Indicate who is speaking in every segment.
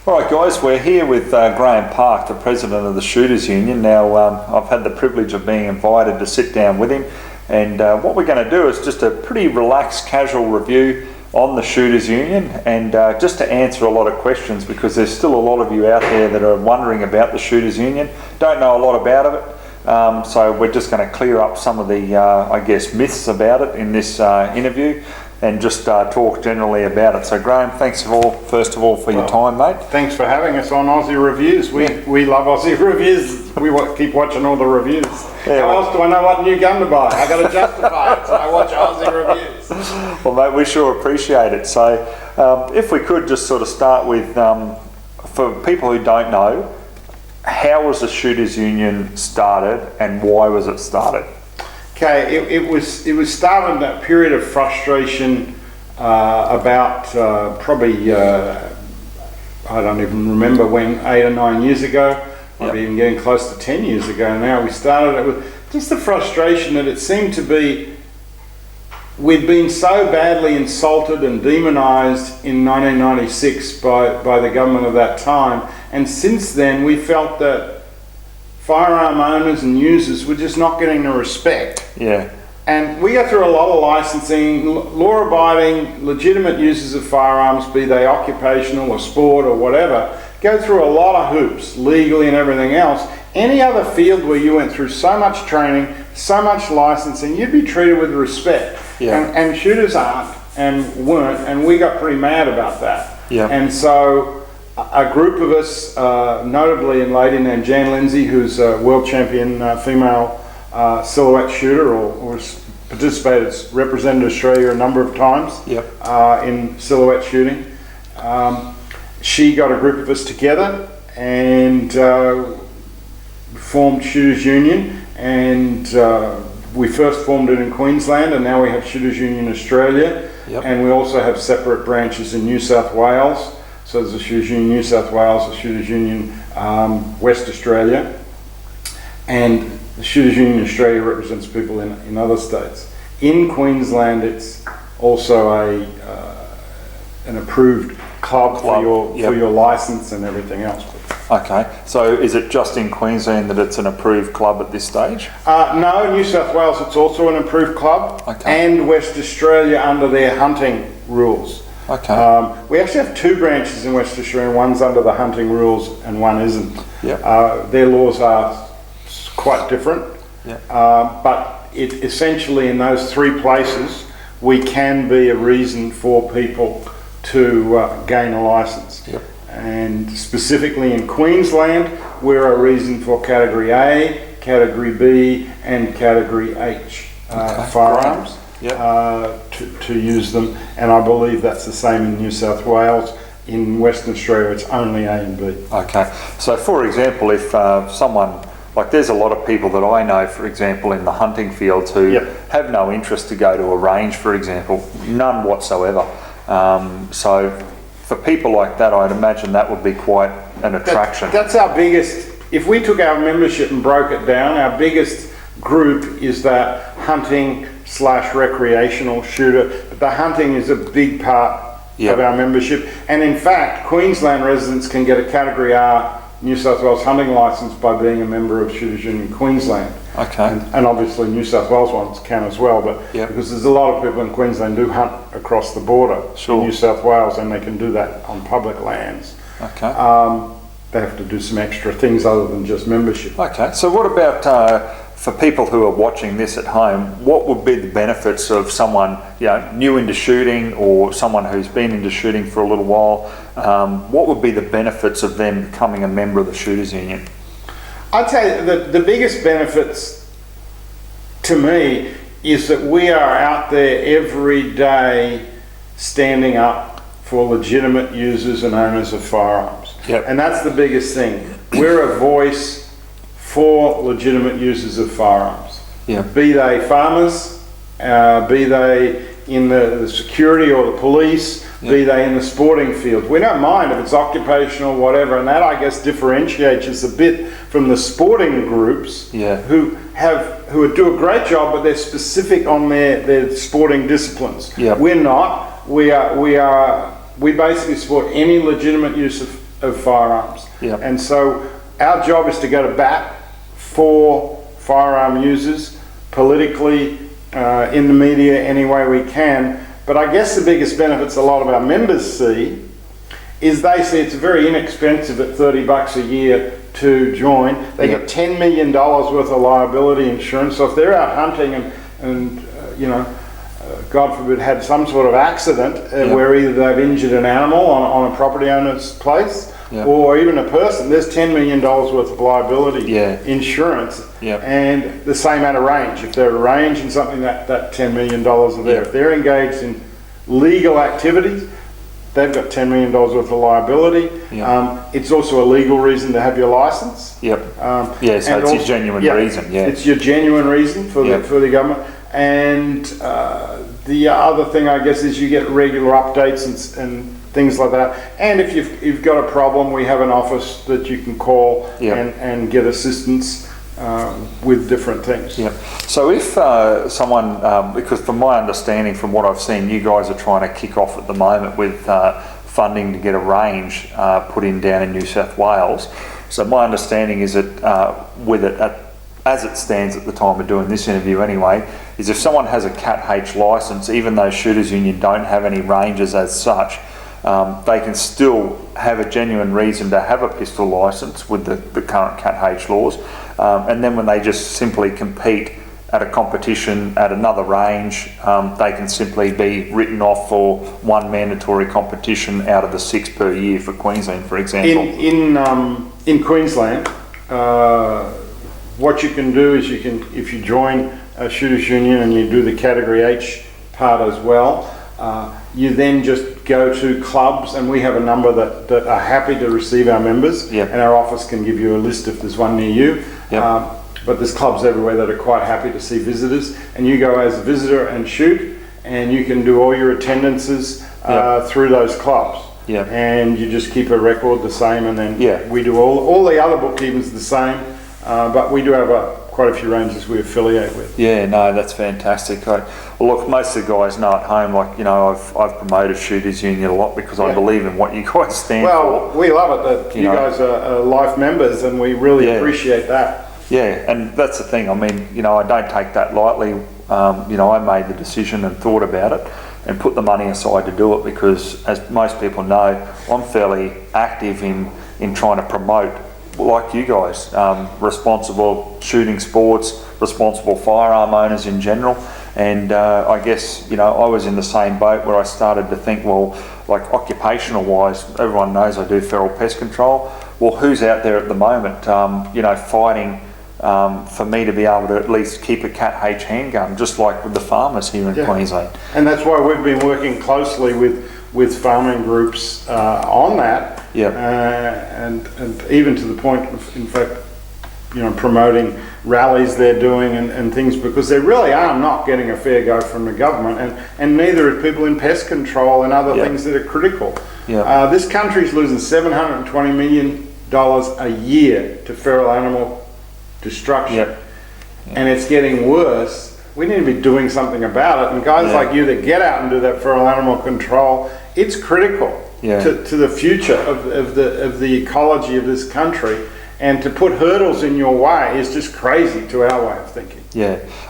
Speaker 1: All right, guys, we're here with Graham Park, the president of the Shooters Union. Now, I've had the privilege of being invited to sit down with him, and what we're going to do is just a pretty relaxed, casual review on the Shooters Union, and just to answer a lot of questions, because there's still a lot of you out there that are wondering about the Shooters Union, don't know a lot about it. So we're just going to clear up some of the, I guess, myths about it in this interview, and just talk generally about it. So Graham, thanks first of all for your time, mate.
Speaker 2: Thanks for having us on Aussie Reviews. We love Aussie Reviews. We keep watching all the reviews. Yeah, How else do I know what new gun to buy? I got to justify it, so I watch Aussie Reviews.
Speaker 1: Well, mate, we sure appreciate it. So if we could just sort of start with, for people who don't know, how was the Shooters Union started and why was it started?
Speaker 2: Okay, it was started in a period of frustration about probably I don't even remember when, 8 or 9 years ago, maybe even getting close to 10 years ago now. We started it with just the frustration that it seemed to be we'd been so badly insulted and demonised in 1996 by the government of that time, and since then we felt that firearm owners and users were just not getting the respect.
Speaker 1: Yeah.
Speaker 2: And we go through a lot of licensing, law-abiding, legitimate users of firearms, be they occupational or sport or whatever, go through a lot of hoops, legally and everything else. Any other field where you went through so much training, so much licensing, you'd be treated with respect.
Speaker 1: Yeah.
Speaker 2: And shooters aren't and weren't, and we got pretty mad about that.
Speaker 1: Yeah.
Speaker 2: And so a group of us, notably a lady named Jan Lindsay, who's a world champion female silhouette shooter, or participated, represented Australia a number of times in silhouette shooting. She got a group of us together and formed Shooters Union, and we first formed it in Queensland, and now we have Shooters Union Australia, and we also have separate branches in New South Wales. So there's a Shooters Union New South Wales, a Shooters Union West Australia, and the Shooters Union Australia represents people in other states. In Queensland, it's also an approved club. For your license and everything else.
Speaker 1: Okay, so is it just in Queensland that it's an approved club at this stage?
Speaker 2: No, New South Wales, it's also an approved club, and West Australia under their hunting rules.
Speaker 1: Okay.
Speaker 2: We actually have 2 branches in West Australia. One's under the hunting rules and one isn't. Their laws are quite different. But essentially in those 3 places, we can be a reason for people to gain a license. And specifically in Queensland, we're a reason for Category A, Category B and Category H firearms. To use them, and I believe that's the same in New South Wales. In Western Australia, it's only A and B.
Speaker 1: Okay, so for example, if someone, like there's a lot of people that I know, for example, in the hunting fields who have no interest to go to a range, for example, none whatsoever. So for people like that, I'd imagine that would be quite an attraction.
Speaker 2: That's our biggest, if we took our membership and broke it down, our biggest group is that hunting/recreational shooter, but the hunting is a big part of our membership, and in fact Queensland residents can get a Category R New South Wales hunting licence by being a member of Shooters Union Queensland. And obviously New South Wales ones can as well, but because there's a lot of people in Queensland do hunt across the border in New South Wales, and they can do that on public lands. They have to do some extra things other than just membership.
Speaker 1: Okay, so what about for people who are watching this at home, what would be the benefits of someone new into shooting, or someone who's been into shooting for a little while? What would be the benefits of them becoming a member of the Shooters Union?
Speaker 2: I'd say the biggest benefits to me is that we are out there every day standing up for legitimate users and owners of firearms. And that's the biggest thing. We're a voice for legitimate users of firearms. Be they farmers, be they in the security or the police, be they in the sporting field. We don't mind if it's occupational, whatever, and that I guess differentiates us a bit from the sporting groups who do a great job, but they're specific on their sporting disciplines. We're not. We basically support any legitimate use of of firearms.
Speaker 1: Yep.
Speaker 2: And so our job is to go to bat for firearm users politically, in the media, any way we can. But I guess the biggest benefits a lot of our members see is they see it's very inexpensive at $30 a year to join. They get $10 million worth of liability insurance. So if they're out hunting and God forbid, had some sort of accident where either they've injured an animal on a property owner's place or even a person, there's $10 million worth of liability insurance and the same at a range. If they're arranging something, that $10 million are there. If they're engaged in legal activities, they've got $10 million worth of liability. It's also a legal reason to have your license.
Speaker 1: So it's your genuine reason.
Speaker 2: It's your genuine reason for the government. And the other thing, I guess, is you get regular updates and things like that. And if you've got a problem, we have an office that you can call and get assistance with different things.
Speaker 1: So if someone, because from my understanding, from what I've seen, you guys are trying to kick off at the moment with funding to get a range put in down in New South Wales. So my understanding is that with it, as it stands at the time of doing this interview anyway, is if someone has a Cat H licence, even though Shooters Union don't have any ranges as such, they can still have a genuine reason to have a pistol licence with the current Cat H laws. And then when they just simply compete at a competition at another range, they can simply be written off for one mandatory competition out of the 6 per year for Queensland, for example.
Speaker 2: In Queensland, what you can do is if you join a Shooters Union and you do the Category H part as well, you then just go to clubs, and we have a number that are happy to receive our members, and our office can give you a list if there's one near you. But there's clubs everywhere that are quite happy to see visitors, and you go as a visitor and shoot, and you can do all your attendances through those clubs. And you just keep a record the same, and then we do all the other bookkeeping's the same, but we do have quite a few ranges we affiliate with.
Speaker 1: No, that's fantastic. Well, look, most of the guys know at home, I've promoted Shooters Union a lot because I believe in what you guys stand for.
Speaker 2: Well, we love it that you guys are life members, and we really appreciate that.
Speaker 1: And that's the thing. I mean, I don't take that lightly. I made the decision and thought about it and put the money aside to do it because, as most people know, I'm fairly active in trying to promote, like you guys, responsible shooting sports, responsible firearm owners in general. And I guess, I was in the same boat where I started to think, well, like occupational wise, everyone knows I do feral pest control. Well, who's out there at the moment, fighting for me to be able to at least keep a Cat H handgun, just like with the farmers here in Queensland. And
Speaker 2: that's why we've been working closely with farming groups on that. And even to the point of, in fact, promoting rallies they're doing and things, because they really are not getting a fair go from the government, and neither are people in pest control and other things that are critical. This country's losing $720 million a year to feral animal destruction, and it's getting worse. We need to be doing something about it, and guys like you that get out and do that feral animal control, it's critical to the future of the ecology of this country, and to put hurdles in your way is just crazy to our way of thinking.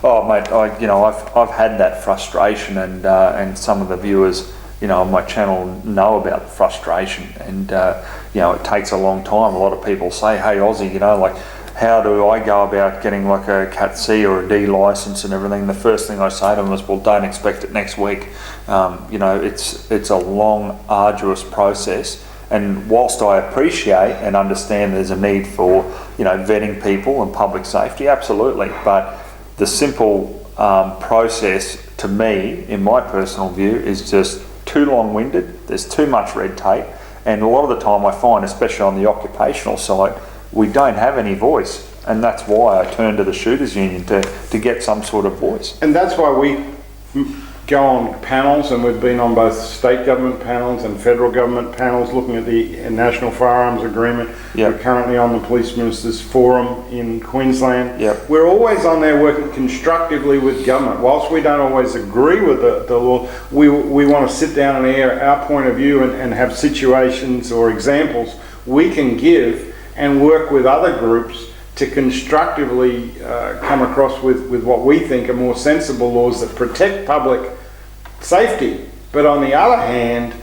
Speaker 1: Oh mate, I've had that frustration, and some of the viewers on my channel know about the frustration, and it takes a long time. A lot of people say, hey Aussie, how do I go about getting like a Cat C or a D license and everything? The first thing I say to them is, well, don't expect it next week. It's a long, arduous process. And whilst I appreciate and understand there's a need for, vetting people and public safety, absolutely. But the simple process, to me, in my personal view, is just too long-winded. There's too much red tape. And a lot of the time I find, especially on the occupational side, we don't have any voice, and that's why I turned to the Shooters Union to get some sort of voice.
Speaker 2: And that's why we go on panels, and we've been on both state government panels and federal government panels looking at the National Firearms Agreement. We're currently on the Police Ministers Forum in Queensland. We're always on there working constructively with government. Whilst we don't always agree with the law, we want to sit down and air our point of view and have situations or examples we can give and work with other groups to constructively come across with what we think are more sensible laws that protect public safety, but on the other hand,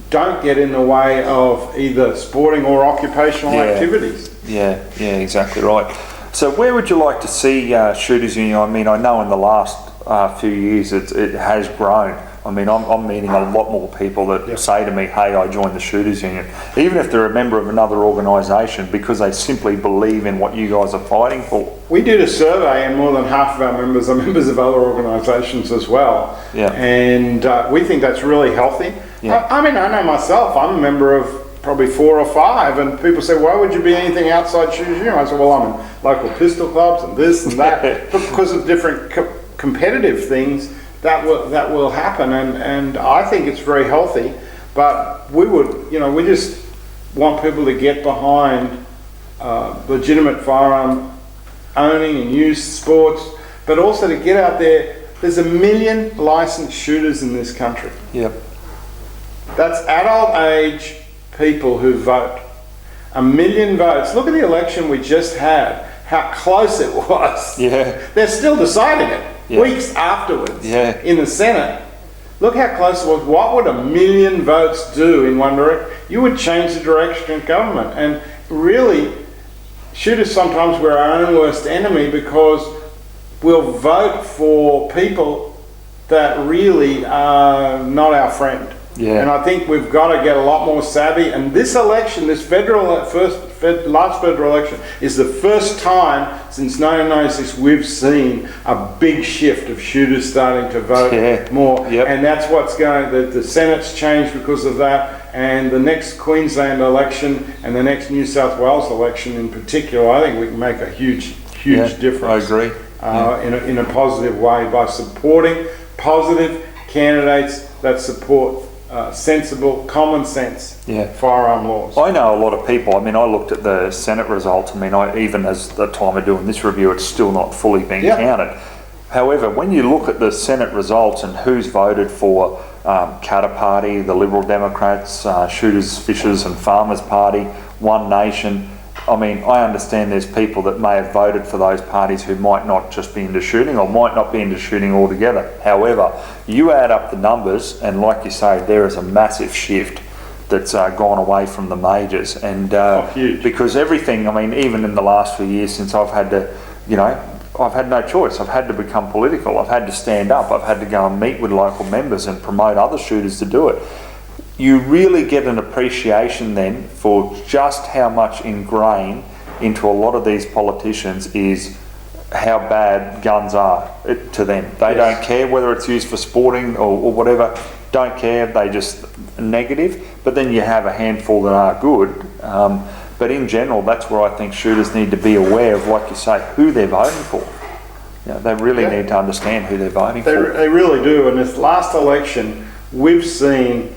Speaker 2: don't get in the way of either sporting or occupational activities.
Speaker 1: Yeah, exactly right. So where would you like to see Shooters Union? I mean, I know in the last few years it has grown. I mean, I'm meeting a lot more people that say to me, hey, I joined the Shooters Union, even if they're a member of another organisation, because they simply believe in what you guys are fighting for.
Speaker 2: We did a survey and more than half of our members are members of other organisations as well.
Speaker 1: Yeah.
Speaker 2: And we think that's really healthy.
Speaker 1: Yeah.
Speaker 2: I mean, I know myself, I'm a member of probably 4 or 5, and people say, why would you be anything outside Shooters Union? I said, well, I'm in local pistol clubs and this and that. Because of different competitive things, that will happen, and I think it's very healthy. But we would, we just want people to get behind legitimate firearm owning and use sports, but also to get out there. There's 1 million licensed shooters in this country.
Speaker 1: Yep.
Speaker 2: That's adult age people who vote. 1 million votes. Look at the election we just had, how close it was.
Speaker 1: Yeah.
Speaker 2: They're still deciding it. Weeks afterwards in the Senate. Look how close it was. What would 1 million votes do in one direction? You would change the direction of government. And really, shooters sometimes we're our own worst enemy, because we'll vote for people that really are not our friend.
Speaker 1: Yeah.
Speaker 2: And I think we've got to get a lot more savvy. And this election, this last federal election, is the first time since 1996 we've seen a big shift of shooters starting to vote more.
Speaker 1: Yep.
Speaker 2: And that's what's going. The Senate's changed because of that. And the next Queensland election and the next New South Wales election in particular, I think we can make a huge difference.
Speaker 1: I agree.
Speaker 2: In a positive way by supporting positive candidates that support sensible, common sense firearm laws.
Speaker 1: I know a lot of people. I mean, I looked at the Senate results. I mean, even as the time of doing this review, it's still not fully been counted. However, when you look at the Senate results and who's voted for Katter Party, the Liberal Democrats, Shooters, Fishers and Farmers Party, One Nation, I mean, I understand there's people that may have voted for those parties who might not just be into shooting or might not be into shooting altogether. However, you add up the numbers and, like you say, there is a massive shift that's gone away from the majors. And because everything, I mean, even in the last few years since I've had to, I've had no choice. I've had to become political. I've had to stand up. I've had to go and meet with local members and promote other shooters to do it. You really get an appreciation then for just how much ingrained into a lot of these politicians is how bad guns are to them. They don't care whether it's used for sporting or whatever, don't care, they just negative. But then you have a handful that are good. But in general, that's where I think shooters need to be aware of, like you say, who they're voting for. They really need to understand who they're voting for.
Speaker 2: They really do. In this last election, we've seen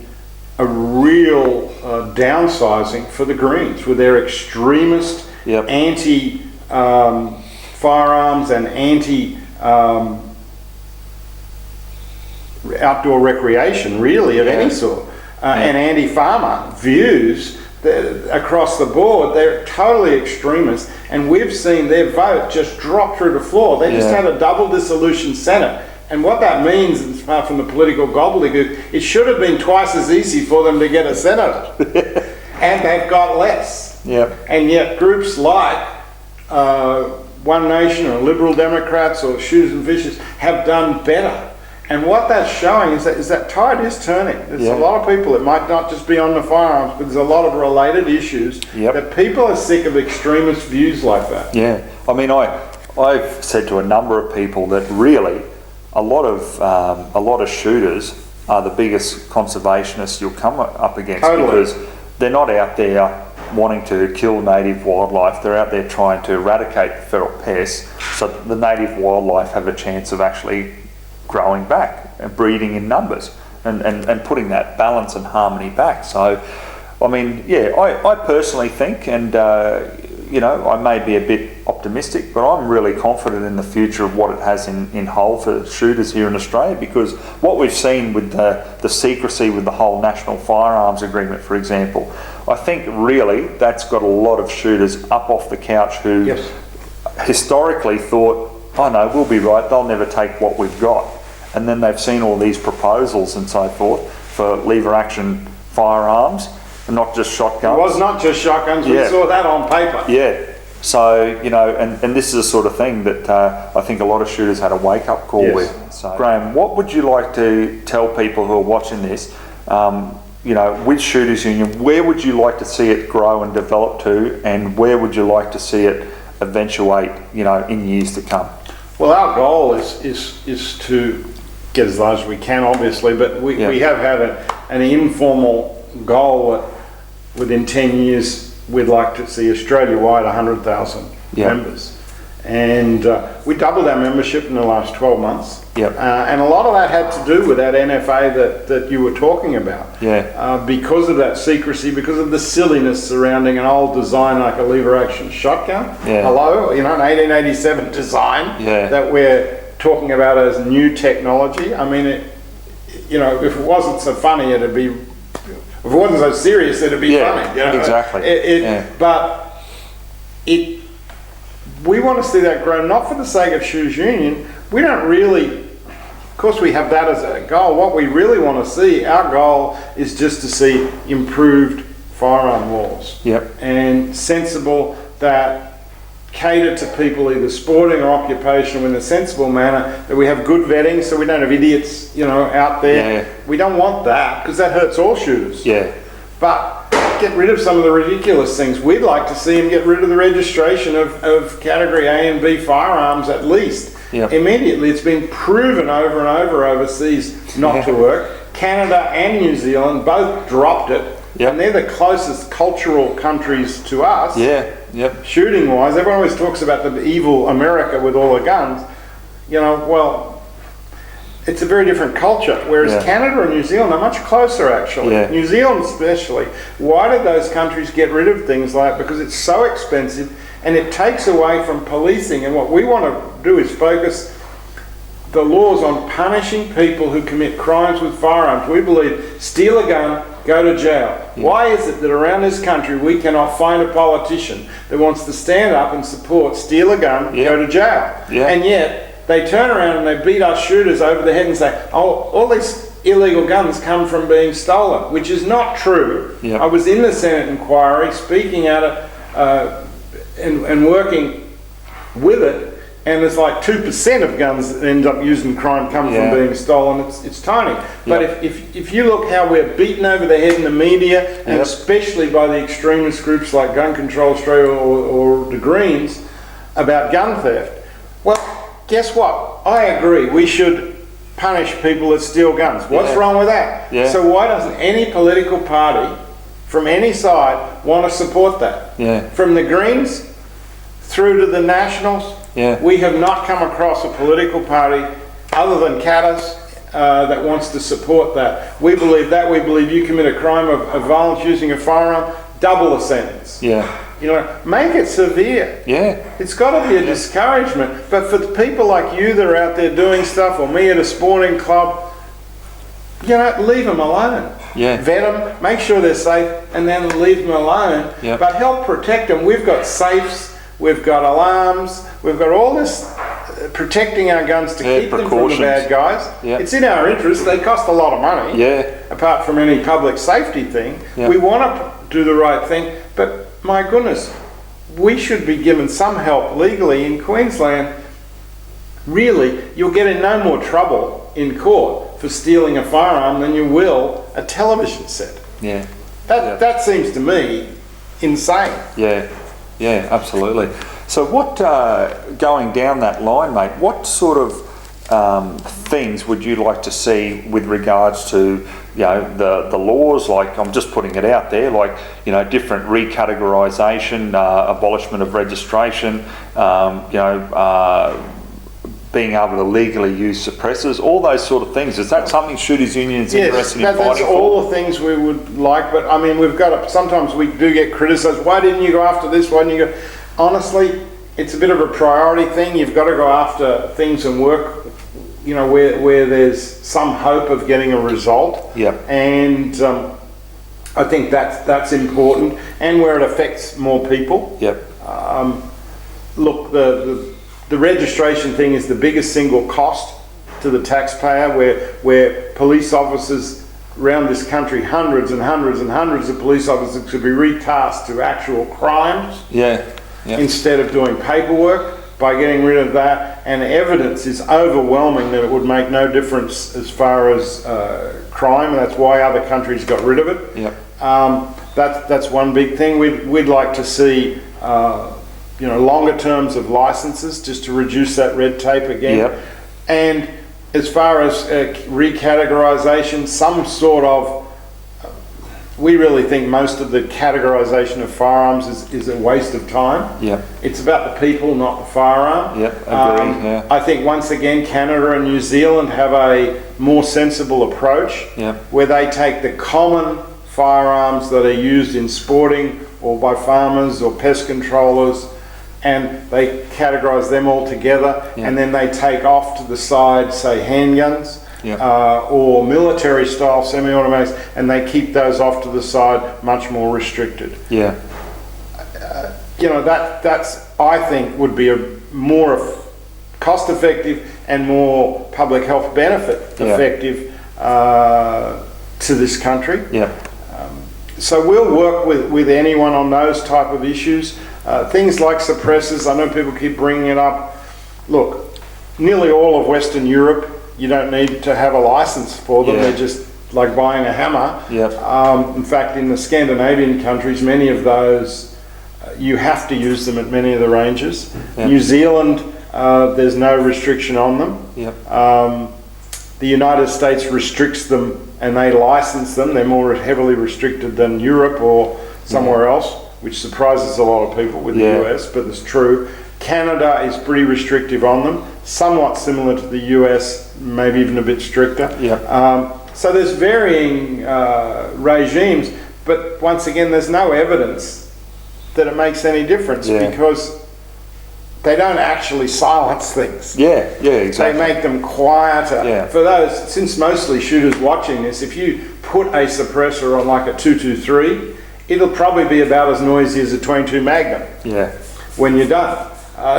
Speaker 2: a real downsizing for the Greens with their extremist anti-firearms and anti-outdoor recreation, really, of any sort, and anti-farmer views across the board. They're totally extremist, and we've seen their vote just drop through the floor. They just had a double dissolution Senate. And what that means, apart from the political gobbledygook, it should have been twice as easy for them to get a senator. And they've got less. And yet groups like One Nation or Liberal Democrats or Shooters and Fishers have done better. And what that's showing is that tide is turning. There's a lot of people that might not just be on the firearms, but there's a lot of related issues that people are sick of extremist views like that.
Speaker 1: I mean, I've said to a number of people that really a lot of shooters are the biggest conservationists you'll come up against, because they're not out there wanting to kill native wildlife. They're out there trying to eradicate feral pests so that the native wildlife have a chance of actually growing back and breeding in numbers and putting that balance and harmony back. So, I mean, I personally think, and you know, I may be a bit optimistic, but I'm really confident in the future of what it has in whole for shooters here in Australia, because what we've seen with the secrecy with the whole National Firearms Agreement, for example, I think really that's got a lot of shooters up off the couch who
Speaker 2: Yes.
Speaker 1: historically thought, oh no, we'll be right, they'll never take what we've got. And then they've seen all these proposals and so forth for lever action firearms, and not just shotguns.
Speaker 2: It was not just shotguns, we
Speaker 1: Yeah.
Speaker 2: saw that on paper.
Speaker 1: Yeah. So, you know, and this is the sort of thing that I think a lot of shooters had a wake-up call
Speaker 2: Yes.
Speaker 1: with. So, Graham, what would you like to tell people who are watching this, you know, with Shooters Union, where would you like to see it grow and develop to, and where would you like to see it eventuate, you know, in years to come?
Speaker 2: Well, our goal is to get as large as we can, obviously, but we have had an informal goal that within 10 years we'd like to see Australia-wide 100,000 members. And we doubled our membership in the last 12 months.
Speaker 1: Yep.
Speaker 2: And a lot of that had to do with that NFA that you were talking about.
Speaker 1: Yeah.
Speaker 2: Because of that secrecy, because of the silliness surrounding an old design like a lever-action shotgun.
Speaker 1: Yeah.
Speaker 2: Hello, you know, an 1887 design that we're talking about as new technology. I mean, you know, if it wasn't so funny, it'd be... If it wasn't so serious, it'd be funny. You know?
Speaker 1: Exactly.
Speaker 2: But we want to see that grow, not for the sake of Shooters Union. We don't really, of course we have that as a goal. What we really want to see, our goal is just to see improved firearm laws.
Speaker 1: Yep.
Speaker 2: And sensible that cater to people either sporting or occupational in a sensible manner, that we have good vetting so we don't have idiots, you know, out there.
Speaker 1: Yeah.
Speaker 2: We don't want that because that hurts all shooters.
Speaker 1: Yeah.
Speaker 2: But get rid of some of the ridiculous things. We'd like to see them get rid of the registration of category A and B firearms at least.
Speaker 1: Yep.
Speaker 2: Immediately. It's been proven over and over overseas not to work. Canada and New Zealand both dropped it.
Speaker 1: Yep.
Speaker 2: And they're the closest cultural countries to us.
Speaker 1: Yeah. Yep.
Speaker 2: Shooting wise, everyone always talks about the evil America with all the guns. You know, well, it's a very different culture. Whereas Canada and New Zealand are much closer, actually.
Speaker 1: Yeah.
Speaker 2: New Zealand especially. Why did those countries get rid of things like? Because it's so expensive and it takes away from policing. And what we want to do is focus the laws on punishing people who commit crimes with firearms. We believe steal a gun, go to jail. Yeah. Why is it that around this country we cannot find a politician that wants to stand up and support steal a gun, go to jail? Yeah. And yet they turn around and they beat us shooters over the head and say, oh, all these illegal guns come from being stolen, which is not true. Yeah. I was in the Senate inquiry speaking out and working with it, and it's like 2% of guns that end up used in crime come from being stolen. It's tiny. But if you look how we're beaten over the head in the media, and especially by the extremist groups like Gun Control Australia or the Greens about gun theft, well, guess what? I agree. We should punish people that steal guns. What's wrong with that? Yeah. So why doesn't any political party from any side want to support that? Yeah. From the Greens through to the Nationals, we have not come across a political party other than Caddis that wants to support that. We believe that. We believe you commit a crime of violence using a firearm, double the sentence. Yeah. You know, make it severe. Yeah. It's got to be a discouragement. But for the people like you that are out there doing stuff, or me at a sporting club, you know, leave them alone. Yeah. Vet them, make sure they're safe, and then leave them alone. Yep. But help protect them. We've got safes, we've got alarms, we've got all this protecting our guns to keep them from the bad guys. Yep. It's in our interest. They cost a lot of money. Yeah. Apart from any public safety thing. Yep. We want to do the right thing, but my goodness, we should be given some help legally in Queensland. Really, you'll get in no more trouble in court for stealing a firearm than you will a television set. Yeah. That seems to me insane. Yeah, yeah, absolutely. So what, going down that line, mate, what sort of things would you like to see with regards to, you know, the laws? Like, I'm just putting it out there, like, you know, different recategorisation, abolishment of registration, you know, being able to legally use suppressors, all those sort of things. Is that something Shooters Union is interested in fighting for? Yes, that's all the things we would like, but I mean, we've got to, sometimes we do get criticised, why didn't you go after this, why didn't you go? honestly, it's a bit of a priority thing. You've got to go after things and work, where there's some hope of getting a result.
Speaker 1: Yep.
Speaker 2: And I think that's important, and where it affects more people.
Speaker 1: Yep.
Speaker 2: Look, the registration thing is the biggest single cost to the taxpayer, where police officers around this country, hundreds and hundreds and hundreds of police officers could be retasked to actual crimes.
Speaker 1: Yeah.
Speaker 2: Instead of doing paperwork. By getting rid of that, and evidence is overwhelming that it would make no difference as far as crime, and that's why other countries got rid of it.
Speaker 1: Yep.
Speaker 2: That's one big thing. We'd like to see longer terms of licenses, just to reduce that red tape again.
Speaker 1: Yep.
Speaker 2: And as far as recategorisation, some sort of, we really think most of the categorisation of firearms is a waste of time.
Speaker 1: Yep.
Speaker 2: It's about the people, not the firearm.
Speaker 1: Yep, agree. Yeah.
Speaker 2: I think once again Canada and New Zealand have a more sensible approach.
Speaker 1: Yep.
Speaker 2: Where they take the common firearms that are used in sporting or by farmers or pest controllers, and they categorise them all together.
Speaker 1: Yep.
Speaker 2: And then they take off to the side, say, handguns.
Speaker 1: Yep.
Speaker 2: Or military style semi-automatics, and they keep those off to the side, much more restricted.
Speaker 1: Yeah.
Speaker 2: That's I think would be a more cost effective and more public health benefit effective to this country.
Speaker 1: Yeah.
Speaker 2: So we'll work with anyone on those type of issues. Things like suppressors, I know people keep bringing it up. Look, nearly all of Western Europe, you don't need to have a license for them.
Speaker 1: Yeah.
Speaker 2: They're just like buying a hammer.
Speaker 1: Yep.
Speaker 2: In fact, in the Scandinavian countries, many of those, you have to use them at many of the ranges.
Speaker 1: Yep.
Speaker 2: New Zealand, there's no restriction on them.
Speaker 1: Yep.
Speaker 2: The United States restricts them and they license them. They're more heavily restricted than Europe or somewhere else, which surprises a lot of people with the US, but it's true. Canada is pretty restrictive on them, somewhat similar to the US, maybe even a bit stricter. So there's varying regimes, but once again, there's no evidence that it makes any difference because they don't actually silence things.
Speaker 1: Yeah, exactly.
Speaker 2: They make them quieter. For those, since mostly shooters watching this, if you put a suppressor on like a 223, it'll probably be about as noisy as a 22 Magnum. When you're done.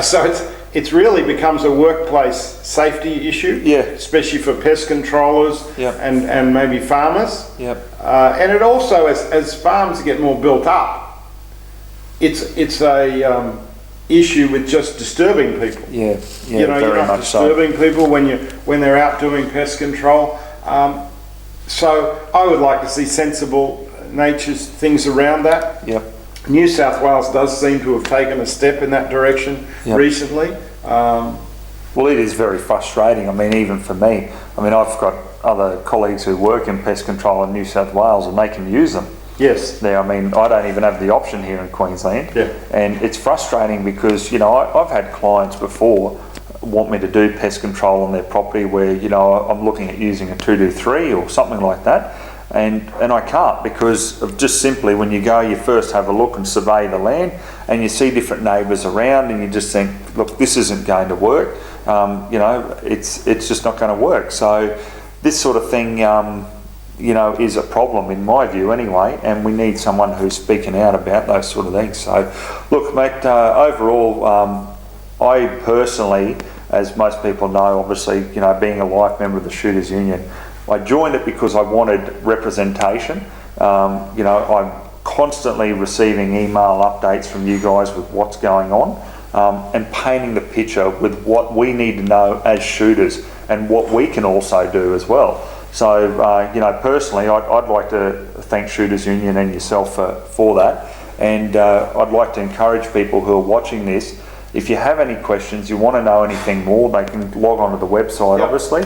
Speaker 2: So it's really becomes a workplace safety issue, especially for pest controllers and maybe farmers. And it also, as farms get more built up, it's a issue with just disturbing people. You're not disturbing people when they're out doing pest control. So I would like to see sensible nature's things around that. New South Wales does seem to have taken a step in that direction recently.
Speaker 1: Well, it is very frustrating. I mean, even for me, I've got other colleagues who work in pest control in New South Wales and they can use them. Now, I don't even have the option here in Queensland. And it's frustrating because, I've had clients before want me to do pest control on their property where, I'm looking at using a 223 or something like that. And I can't because of just simply when you go, you first have a look and survey the land and you see different neighbours around and you just think, look, this isn't going to work. It's just not going to work. So this sort of thing, is a problem in my view anyway, and we need someone who's speaking out about those sort of things. So look, mate, overall, I personally, as most people know, obviously, being a life member of the Shooters Union, I joined it because I wanted representation. I'm constantly receiving email updates from you guys with what's going on and painting the picture with what we need to know as shooters and what we can also do as well. So, personally, I'd like to thank Shooters Union and yourself for that. And I'd like to encourage people who are watching this, if you have any questions, you want to know anything more, they can log on to the website, obviously.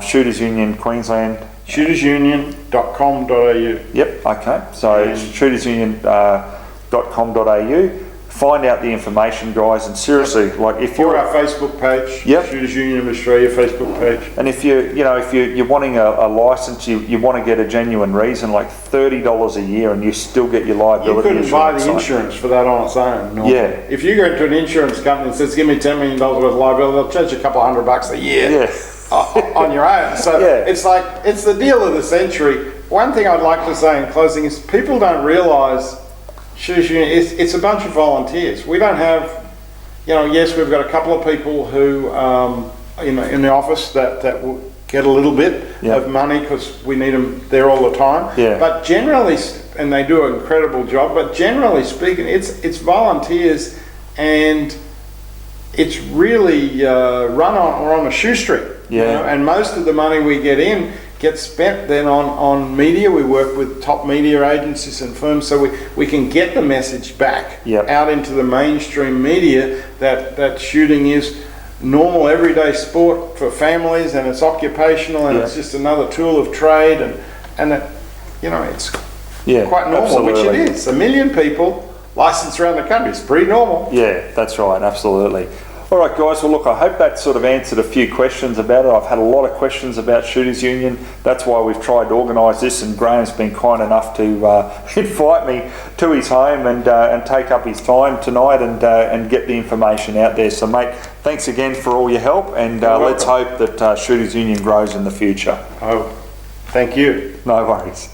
Speaker 1: Shooters Union Queensland.
Speaker 2: shootersunion.com.au.
Speaker 1: Okay. So shootersunion.com.au. find out the information, guys, and seriously, like if
Speaker 2: Or
Speaker 1: you're
Speaker 2: our Facebook page,
Speaker 1: Yep.
Speaker 2: Shooters Union of Australia Facebook page.
Speaker 1: and if you're wanting a license, you want to get a genuine reason, like $30 a year, and you still get your
Speaker 2: You
Speaker 1: liability
Speaker 2: couldn't buy the
Speaker 1: insurance.
Speaker 2: insurance for that on its own. normally.
Speaker 1: Yeah.
Speaker 2: If you go to an insurance company and says, give me $10 million worth of liability, they'll charge you a couple $100 a year.
Speaker 1: Yeah.
Speaker 2: On your own. So
Speaker 1: Yeah.
Speaker 2: it's like, it's the deal of the century. One thing I'd like to say in closing is people don't realise Shooters Union, it's a bunch of volunteers. We don't have, yes, we've got a couple of people who, in the office that will get a little bit
Speaker 1: Yeah.
Speaker 2: of money because we need them there all the time.
Speaker 1: Yeah.
Speaker 2: But generally, and they do an incredible job, but generally speaking, it's volunteers, and it's really run on a shoestring.
Speaker 1: Yeah.
Speaker 2: And most of the money we get in gets spent then on media. We work with top media agencies and firms, so we can get the message back
Speaker 1: Yep.
Speaker 2: out into the mainstream media that shooting is normal everyday sport for families, and it's occupational, and
Speaker 1: Yeah.
Speaker 2: it's just another tool of trade, and that, it's
Speaker 1: Yeah,
Speaker 2: quite normal, which
Speaker 1: absolutely.
Speaker 2: it is. 1 million people licensed around the country. It's pretty normal.
Speaker 1: Yeah, that's right, absolutely. All right, guys, well, look, I hope that sort of answered a few questions about it. I've had a lot of questions about Shooters Union. That's why we've tried to organise this, and Graham's been kind enough to invite me to his home and take up his time tonight and get the information out there. So, mate, thanks again for all your help, and let's hope that Shooters Union grows in the future.
Speaker 2: Oh, thank you.
Speaker 1: No worries.